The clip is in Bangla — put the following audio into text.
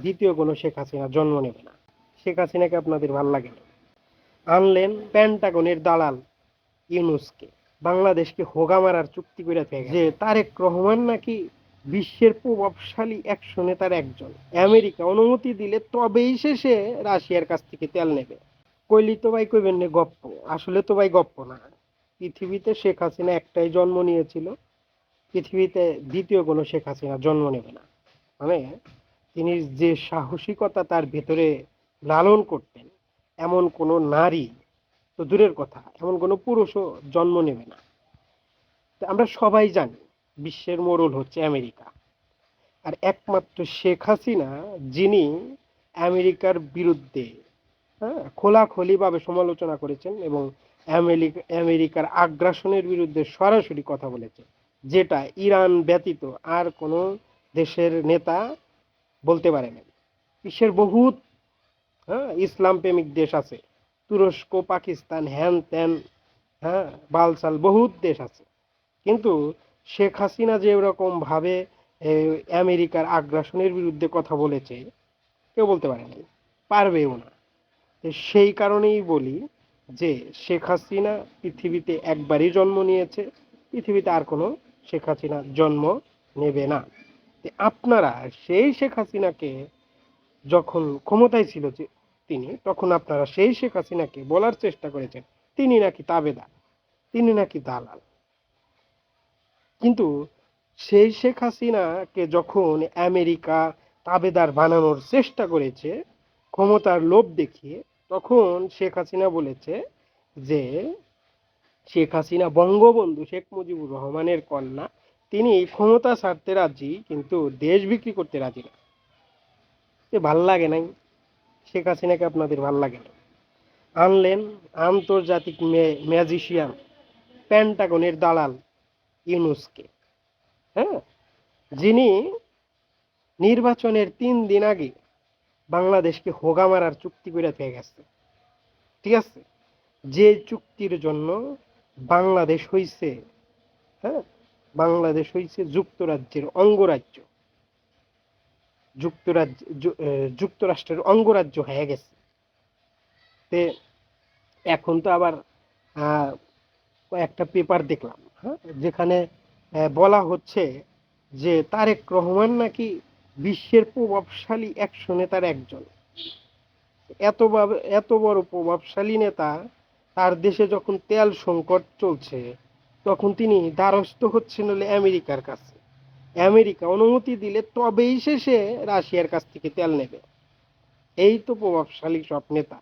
দ্বিতীয় কোনো শেখ হাসিনা জন্ম নেবে না। শেখ হাসিনাকে আপনাদের ভাল লাগে না। আনলেন পেন্টাগনের দালাল ইউনূসকে, বাংলাদেশকে হোগা মারার চুক্তি করে থেকে যে তারেক রহমান নাকি বিশ্বের প্রভাবশালী 100 নেতার একজন, আমেরিকা অনুমতি দিলে তবেই সে রাশিয়ার কাছ থেকে তেল নেবে। কইলি তো ভাই কইবেন না গপ্প, আসলে তো ভাই গপ্প না। পৃথিবীতে শেখ হাসিনা একটাই জন্ম নিয়েছিল, পৃথিবীতে দ্বিতীয় কোনো শেখ হাসিনা জন্ম নেবে না। মানে তিনি যে সাহসিকতা তার ভেতরে লালন করতেন, এমন কোনো নারী তো দূরের কথা, এমন কোনো পুরুষও জন্ম নেবে না। আমরা সবাই জানি বিশ্বের মোড়ল হচ্ছে আমেরিকা, আর একমাত্র শেখ হাসিনা যিনি আমেরিকার বিরুদ্ধে খোলাখলিভাবে সমালোচনা করেছেন এবং আমেরিকার আগ্রাসনের বিরুদ্ধে সরাসরি কথা বলেছেন, যেটা ইরান ব্যতীত আর কোনো দেশের নেতা বলতে পারে না। বিশ্বের বহুত ইসলাম প্রেমিক দেশ আছে, তুরস্ক, পাকিস্তান, হ্যান ত্যান, বালসাল বহুত দেশ আছে, কিন্তু শেখ হাসিনা যে ওরকম ভাবে আমেরিকার আগ্রাসনের বিরুদ্ধে কথা বলেছে কেউ বলতে পারে নাই, পারবেও না। সেই কারণেই বলি যে শেখ হাসিনা পৃথিবীতে একবারই জন্ম নিয়েছে, পৃথিবীতে আর কোনো শেখ হাসিনা জন্ম নেবে না। আপনারা সেই শেখ হাসিনাকে যখন ক্ষমতায় ছিল যে তিনি, তখন আপনারা সেই শেখ হাসিনাকে বলার চেষ্টা করেছেন তিনি নাকি তাবেদার, তিনি নাকি দালাল। কিন্তু সেই শেখ হাসিনাকে যখন আমেরিকা তাবেদার বানানোর চেষ্টা করেছে ক্ষমতার লোভ দেখিয়ে, তখন শেখ হাসিনা বলেছে যে শেখ হাসিনা বঙ্গবন্ধু শেখ মুজিবুর রহমানের কন্যা, তিনি ক্ষমতা ছাড়তে রাজি কিন্তু দেশ বিক্রি করতে রাজি না। ভাল লাগে নাই শেখ হাসিনাকে, আপনাদের ভাল লাগে না। আনলেন আন্তর্জাতিক ম্যাজিশিয়ান পেন্টাগনের দালাল ইউনূসকে, যিনি নির্বাচনের 3 দিন আগে বাংলাদেশকে হোগা মারার চুক্তি করে থেকে গেছে। ঠিক আছে, যে চুক্তির জন্য বাংলাদেশ হইছে বাংলাদেশ হইছে যুক্তরাজ্যের অঙ্গরাজ্য, যুক্তরাষ্ট্রের অঙ্গরাজ্য হয়ে গেছে। তে এখন তো আবার একটা পেপার দেখলাম, যেখানে বলা হচ্ছে যে তারেক রহমান নাকি বিশ্বের প্রভাবশালী 100 নেতার একজন। এত বড় প্রভাবশালী নেতা, তার দেশে যখন তেল সংকট চলছে তখন তিনি দ্বারস্থ হচ্ছেন হলে আমেরিকার কাছে, আমেরিকা অনুমতি দিলে তবেই সে রাশিয়ার কাছ থেকে তেল নেবে। এই তো প্রভাবশালী সব নেতা।